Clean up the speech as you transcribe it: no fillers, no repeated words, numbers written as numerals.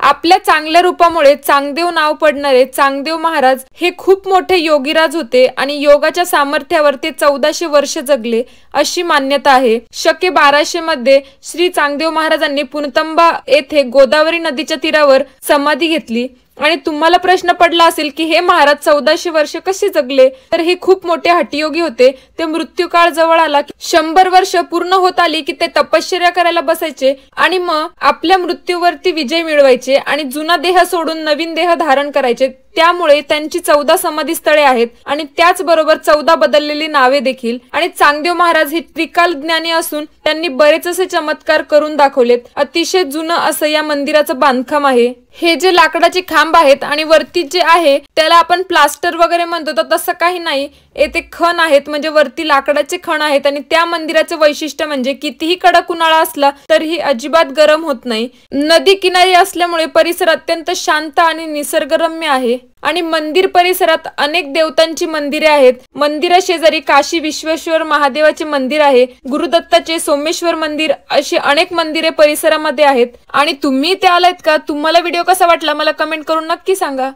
आपल्या चांगल्या रूपामुळे चांगदेव नाव पडणारे चांगदेव महाराज हे खूप मोठे योगीराज होते आणि योगाच्या सामर्थ्यावर ते 1400 वर्ष जगले अशी मान्यता आहे। शके 1200 मध्ये श्री चांगदेव महाराजांनी पुणतंबा येथे गोदावरी नदीच्या तीरावर समाधी घेतली। आणि तुम्हाला प्रश्न पडला असेल की हे महाराज 1400 वर्ष कसे जगले, तर हे खूप मोठे हठयोगी होते। ते मृत्यूकाळ जवळ आला की 100 वर्ष पूर्ण होत आली की ते तपश्चर्या करायला बसायचे आणि मग आपल्या मृत्यूवरती विजय मिळवायचे आणि जुना देह सोडून नवीन देह धारण करायचे। त्यामुळे त्यांची 14 समाधी स्थळे आहेत आणि त्याचबरोबर 14 बदललेली नावे देखील। आणि चांगदेव महाराज हे त्रिकाल ज्ञानी असून त्यांनी बरेच असे चमत्कार करून दाखवलेत। अतिशय जुनं असं या मंदिराचं बांधकाम आहे। हे जे लाकडाचे खांब आहेत आणि वरती जे आहे त्याला आपण प्लास्टर वगैरे म्हणतो, तर तसं काही नाही, येथे खण आहेत, म्हणजे वरती लाकडाचे खण आहेत। आणि त्या मंदिराचे वैशिष्ट्य म्हणजे कितीही कडक उन्हाळा असला तरीही अजिबात गरम होत नाही। नदी किनारी असल्यामुळे परिसर अत्यंत शांत आणि निसर्गरम्य आहे। आणि मंदिर परिसरात अनेक देवतांची मंदिरे आहेत। मंदिरा शेजारी काशी विश्वेश्वर महादेवाचे मंदिर आहे, गुरुदत्ताचे सोमेश्वर मंदिर, अशी अनेक मंदिरे परिसरामध्ये आहेत। आणि तुम्ही ते आलात का? तुम्हाला व्हिडिओ कसा वाटला मला कमेंट करून नक्की सांगा।